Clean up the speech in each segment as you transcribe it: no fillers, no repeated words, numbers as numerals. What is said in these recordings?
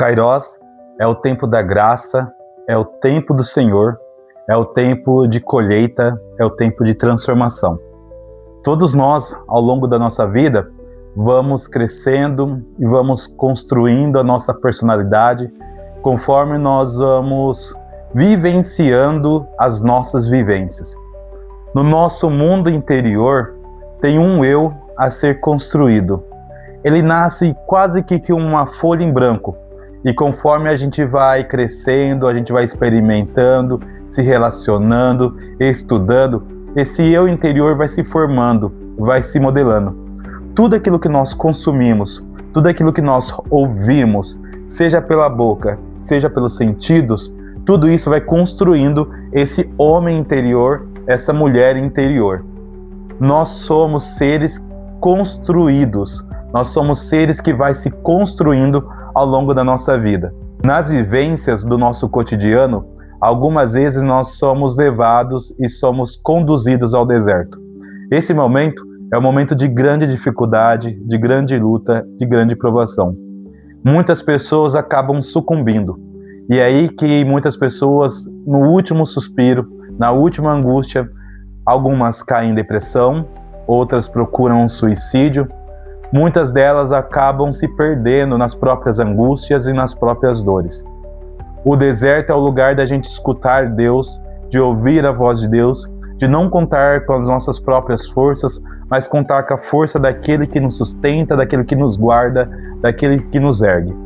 Kairos é o tempo da graça, é o tempo do Senhor, é o tempo de colheita, é o tempo de transformação. Todos nós, ao longo da nossa vida, vamos crescendo e vamos construindo a nossa personalidade conforme nós vamos vivenciando as nossas vivências. No nosso mundo interior, tem um eu a ser construído. Ele nasce quase que uma folha em branco. E conforme a gente vai crescendo, a gente vai experimentando, se relacionando, estudando, esse eu interior vai se formando, vai se modelando. Tudo aquilo que nós consumimos, tudo aquilo que nós ouvimos, seja pela boca, seja pelos sentidos, tudo isso vai construindo esse homem interior, essa mulher interior. Nós somos seres construídos, nós somos seres que vai se construindo ao longo da nossa vida. Nas vivências do nosso cotidiano, algumas vezes nós somos levados e somos conduzidos ao deserto. Esse momento é um momento de grande dificuldade, de grande luta, de grande provação. Muitas pessoas acabam sucumbindo. E é aí que muitas pessoas, no último suspiro, na última angústia, algumas caem em depressão, outras procuram um suicídio. Muitas delas acabam se perdendo nas próprias angústias e nas próprias dores. O deserto é o lugar da gente escutar Deus, de ouvir a voz de Deus, de não contar com as nossas próprias forças, mas contar com a força daquele que nos sustenta, daquele que nos guarda, daquele que nos ergue.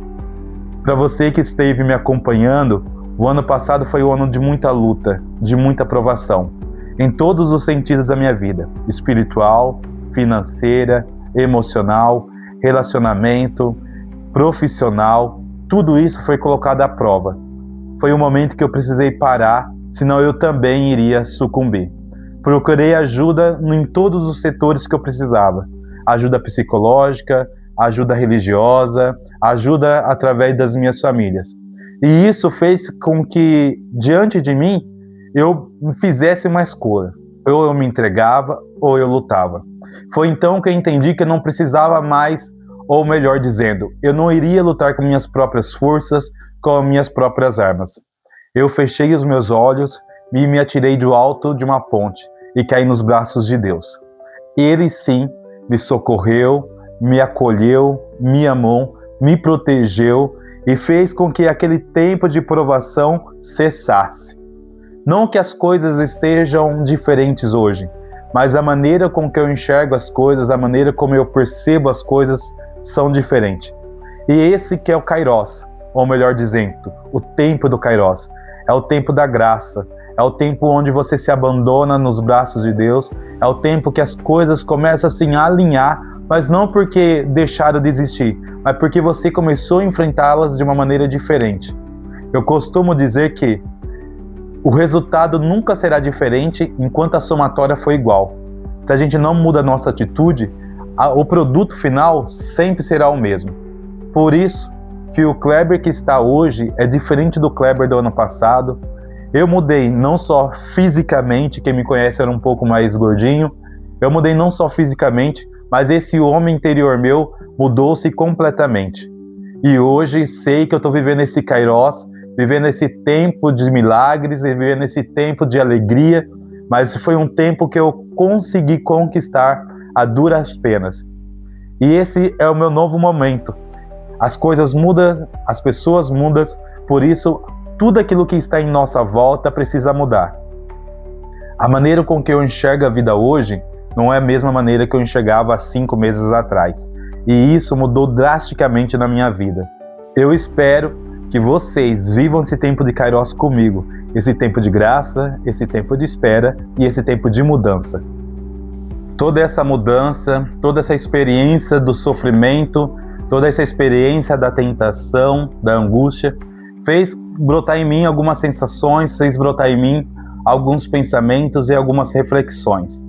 Para você que esteve me acompanhando, o ano passado foi um ano de muita luta, de muita provação, em todos os sentidos da minha vida, espiritual, financeira, emocional, relacionamento, profissional, tudo isso foi colocado à prova. Foi um momento que eu precisei parar, senão eu também iria sucumbir. Procurei ajuda em todos os setores que eu precisava. Ajuda psicológica, ajuda religiosa, ajuda através das minhas famílias. E isso fez com que, diante de mim, eu fizesse uma escolha. Ou eu me entregava, ou eu lutava. Foi então que eu entendi que eu não precisava mais, ou melhor dizendo, eu não iria lutar com minhas próprias forças, com minhas próprias armas. Eu fechei os meus olhos e me atirei do alto de uma ponte e caí nos braços de Deus. Ele sim me socorreu, me acolheu, me amou, me protegeu e fez com que aquele tempo de provação cessasse. Não que as coisas estejam diferentes hoje, mas a maneira com que eu enxergo as coisas, a maneira como eu percebo as coisas são diferentes. E esse que é o Kairos, ou melhor dizendo, o tempo do Kairos. É o tempo da graça, é o tempo onde você se abandona nos braços de Deus, é o tempo que as coisas começam assim, a alinhar, mas não porque deixaram de existir, mas porque você começou a enfrentá-las de uma maneira diferente. Eu costumo dizer que o resultado nunca será diferente enquanto a somatória for igual. Se a gente não muda a nossa atitude, o produto final sempre será o mesmo. Por isso que o Kleber que está hoje é diferente do Kleber do ano passado. Eu mudei não só fisicamente, quem me conhece era um pouco mais gordinho, eu mudei não só fisicamente, mas esse homem interior meu mudou-se completamente. E hoje sei que eu estou vivendo esse Kairos, vivendo esse tempo de milagres, vivendo esse tempo de alegria, mas foi um tempo que eu consegui conquistar a duras penas. E esse é o meu novo momento. As coisas mudam, as pessoas mudam, por isso tudo aquilo que está em nossa volta precisa mudar. A maneira com que eu enxergo a vida hoje não é a mesma maneira que eu enxergava há 5 meses atrás. E isso mudou drasticamente na minha vida. Eu espero que vocês vivam esse tempo de Kairos comigo, esse tempo de graça, esse tempo de espera e esse tempo de mudança. Toda essa mudança, toda essa experiência do sofrimento, toda essa experiência da tentação, da angústia, fez brotar em mim algumas sensações, fez brotar em mim alguns pensamentos e algumas reflexões.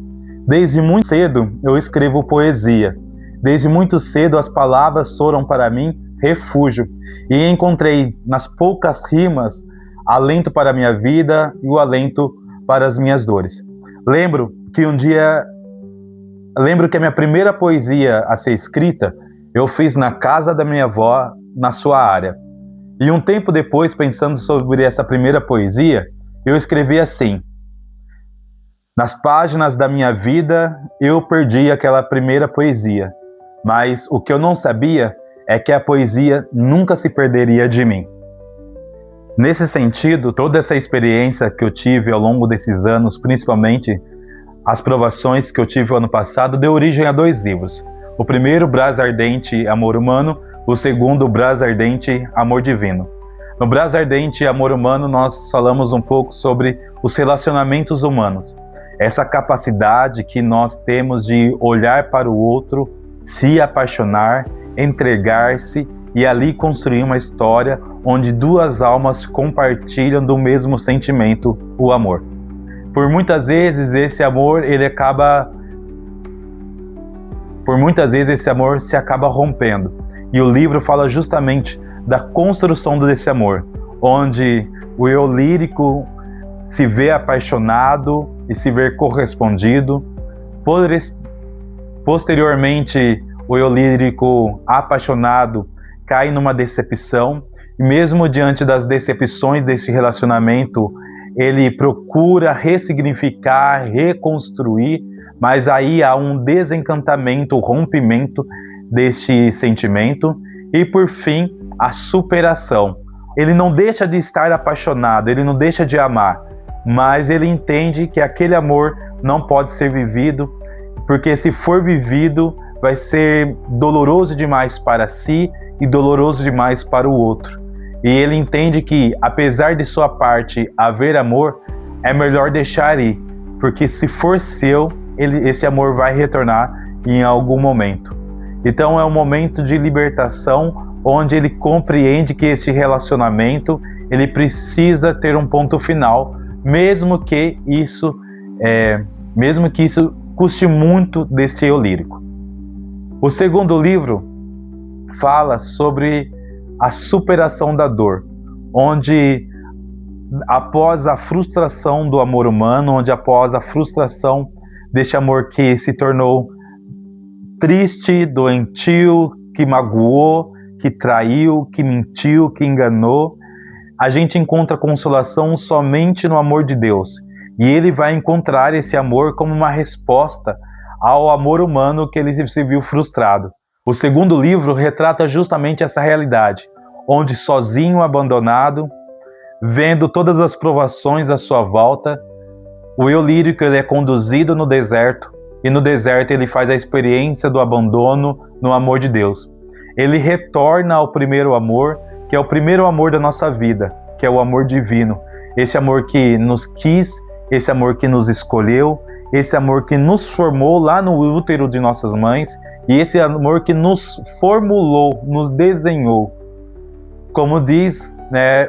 Desde muito cedo eu escrevo poesia. Desde muito cedo as palavras foram para mim refúgio, e encontrei nas poucas rimas alento para a minha vida e o alento para as minhas dores. Lembro que a minha primeira poesia a ser escrita eu fiz na casa da minha avó, na sua área. E um tempo depois, pensando sobre essa primeira poesia, eu escrevi assim: nas páginas da minha vida, eu perdi aquela primeira poesia, mas o que eu não sabia é que a poesia nunca se perderia de mim. Nesse sentido, toda essa experiência que eu tive ao longo desses anos, principalmente as provações que eu tive no ano passado, deu origem a 2 livros. O primeiro, Brasa Ardente, Amor Humano. O segundo, Brasa Ardente, Amor Divino. No Brasa Ardente, Amor Humano, nós falamos um pouco sobre os relacionamentos humanos. Essa capacidade que nós temos de olhar para o outro, se apaixonar, entregar-se e ali construir uma história onde 2 almas compartilham do mesmo sentimento, o amor. Por muitas vezes esse amor se acaba rompendo. E o livro fala justamente da construção desse amor, onde o eu lírico se vê apaixonado e se vê correspondido. Posteriormente, o eu lírico apaixonado cai numa decepção, e mesmo diante das decepções desse relacionamento, ele procura ressignificar, reconstruir, mas aí há um desencantamento, rompimento deste sentimento, e por fim, a superação. Ele não deixa de estar apaixonado, ele não deixa de amar, mas ele entende que aquele amor não pode ser vivido, porque se for vivido, vai ser doloroso demais para si e doloroso demais para o outro. E ele entende que, apesar de sua parte haver amor, é melhor deixar ir, porque se for seu, esse amor vai retornar em algum momento. Então é um momento de libertação, onde ele compreende que esse relacionamento ele precisa ter um ponto final, mesmo que isso custe muito desse eu lírico. O segundo livro fala sobre a superação da dor, onde após a frustração do amor humano, onde após a frustração deste amor que se tornou triste, doentio, que magoou, que traiu, que mentiu, que enganou, a gente encontra consolação somente no amor de Deus. E ele vai encontrar esse amor como uma resposta ao amor humano que ele se viu frustrado. O segundo livro retrata justamente essa realidade, onde sozinho, abandonado, vendo todas as provações à sua volta, o eu lírico ele é conduzido no deserto, e no deserto ele faz a experiência do abandono no amor de Deus. Ele retorna ao primeiro amor, que é o primeiro amor da nossa vida, que é o amor divino. Esse amor que nos quis, esse amor que nos escolheu, esse amor que nos formou lá no útero de nossas mães, e esse amor que nos formulou, nos desenhou. Como diz,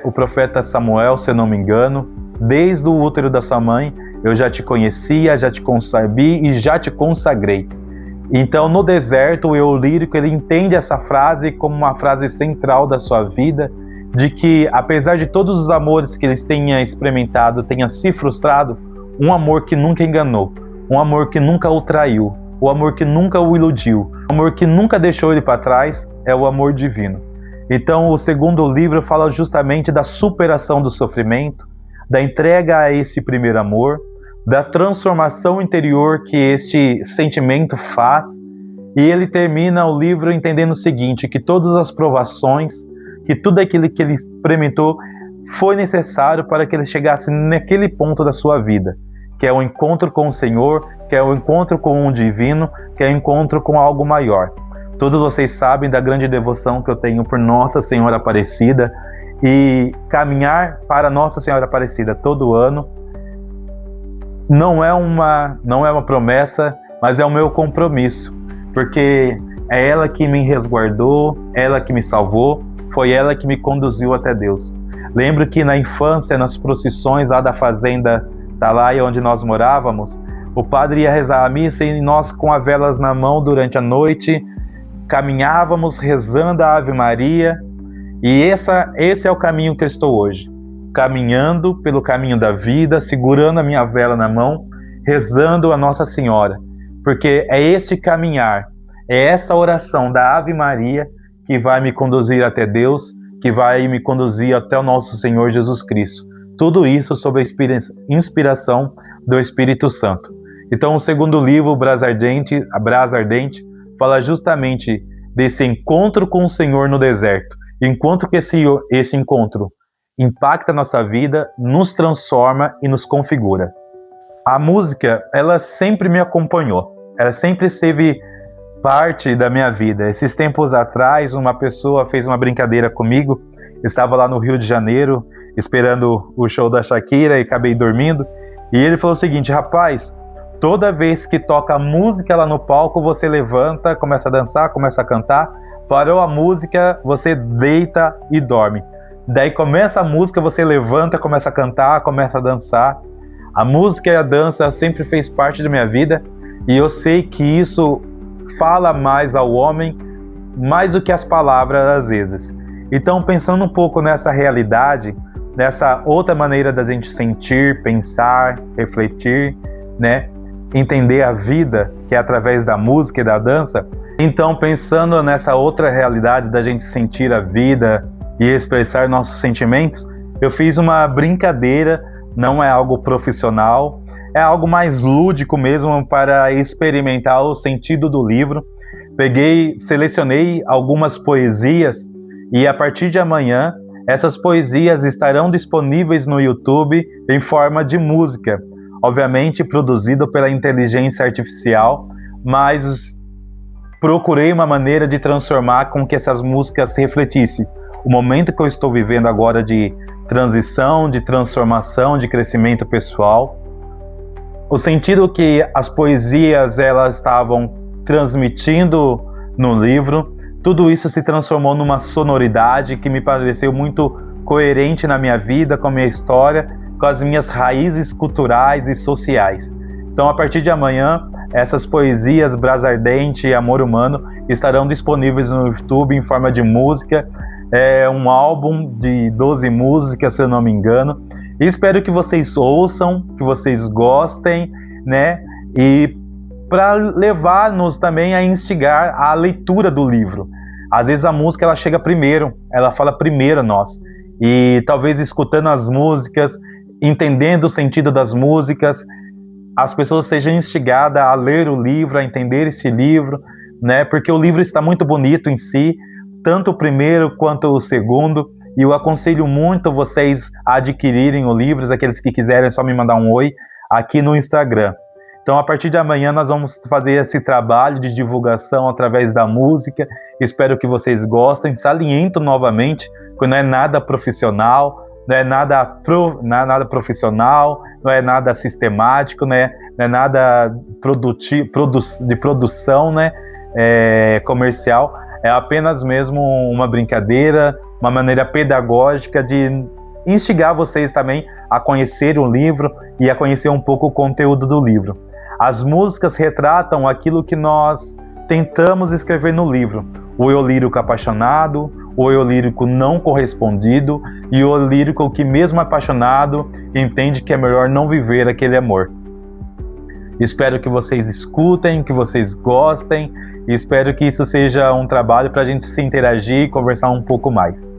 o profeta Samuel, se eu não me engano, desde o útero da sua mãe, eu já te conhecia, já te concebi e já te consagrei. Então, no deserto, o eu lírico ele entende essa frase como uma frase central da sua vida, de que, apesar de todos os amores que eles tenham experimentado, tenha se frustrado, um amor que nunca enganou, um amor que nunca o traiu, o amor que nunca o iludiu, o amor que nunca deixou ele para trás, é o amor divino. Então, o segundo livro fala justamente da superação do sofrimento, da entrega a esse primeiro amor, da transformação interior que este sentimento faz, e ele termina o livro entendendo o seguinte, que todas as provações, que tudo aquilo que ele experimentou foi necessário para que ele chegasse naquele ponto da sua vida, que é o encontro com o Senhor, que é o encontro com o divino, que é o encontro com algo maior. Todos vocês sabem da grande devoção que eu tenho por Nossa Senhora Aparecida, e caminhar para Nossa Senhora Aparecida todo ano não é uma promessa, mas é o meu compromisso, porque é ela que me resguardou, ela que me salvou, foi ela que me conduziu até Deus. Lembro que na infância, nas procissões lá da fazenda Atalaia, onde nós morávamos, o padre ia rezar a missa e nós, com as velas na mão durante a noite, caminhávamos rezando a Ave Maria, e esse é o caminho que eu estou hoje, caminhando pelo caminho da vida, segurando a minha vela na mão, rezando a Nossa Senhora, porque é este caminhar, é essa oração da Ave Maria que vai me conduzir até Deus, que vai me conduzir até o nosso Senhor Jesus Cristo. Tudo isso sob a inspiração do Espírito Santo. Então, o segundo livro, A Brasa Ardente, fala justamente desse encontro com o Senhor no deserto. Enquanto que esse encontro impacta a nossa vida, nos transforma e nos configura. A música, ela sempre me acompanhou. Ela sempre esteve parte da minha vida. Esses tempos atrás, uma pessoa fez uma brincadeira comigo. Estava lá no Rio de Janeiro, esperando o show da Shakira e acabei dormindo. E ele falou o seguinte: rapaz, toda vez que toca música lá no palco, você levanta, começa a dançar, começa a cantar. Parou a música, você deita e dorme. Daí começa a música, você levanta, começa a cantar, começa a dançar. A música e a dança sempre fez parte da minha vida e eu sei que isso fala mais ao homem, mais do que as palavras às vezes. Então, pensando um pouco nessa realidade, nessa outra maneira da gente sentir, pensar, refletir, né? Entender a vida, que é através da música e da dança. Então, pensando nessa outra realidade da gente sentir a vida e expressar nossos sentimentos, eu fiz uma brincadeira, não é algo profissional, é algo mais lúdico mesmo para experimentar o sentido do livro. Selecionei algumas poesias e a partir de amanhã essas poesias estarão disponíveis no YouTube em forma de música, obviamente produzido pela inteligência artificial, mas procurei uma maneira de transformar com que essas músicas refletissem o momento que eu estou vivendo agora de transição, de transformação, de crescimento pessoal. O sentido que as poesias elas estavam transmitindo no livro, tudo isso se transformou numa sonoridade que me pareceu muito coerente na minha vida, com a minha história, com as minhas raízes culturais e sociais. Então, a partir de amanhã, essas poesias Brasa Ardente e Amor Humano estarão disponíveis no YouTube em forma de música. É um álbum de 12 músicas, se eu não me engano. E espero que vocês ouçam, que vocês gostem, né? E para levar-nos também a instigar a leitura do livro. Às vezes a música ela chega primeiro, ela fala primeiro a nós. E talvez escutando as músicas, entendendo o sentido das músicas, as pessoas sejam instigadas a ler o livro, a entender esse livro, né? Porque o livro está muito bonito em si, tanto o primeiro quanto o segundo, e eu aconselho muito vocês a adquirirem o livro, aqueles que quiserem é só me mandar um oi aqui no Instagram. Então, a partir de amanhã, nós vamos fazer esse trabalho de divulgação através da música. Espero que vocês gostem. Saliento novamente que não é nada profissional, não é nada profissional, não é nada sistemático, né? Não é nada de produção, né? Comercial. É apenas mesmo uma brincadeira, uma maneira pedagógica de instigar vocês também a conhecer o livro e a conhecer um pouco o conteúdo do livro. As músicas retratam aquilo que nós tentamos escrever no livro. O eu lírico apaixonado, o eu lírico não correspondido e o eu lírico que mesmo apaixonado entende que é melhor não viver aquele amor. Espero que vocês escutem, que vocês gostem e espero que isso seja um trabalho para a gente se interagir e conversar um pouco mais.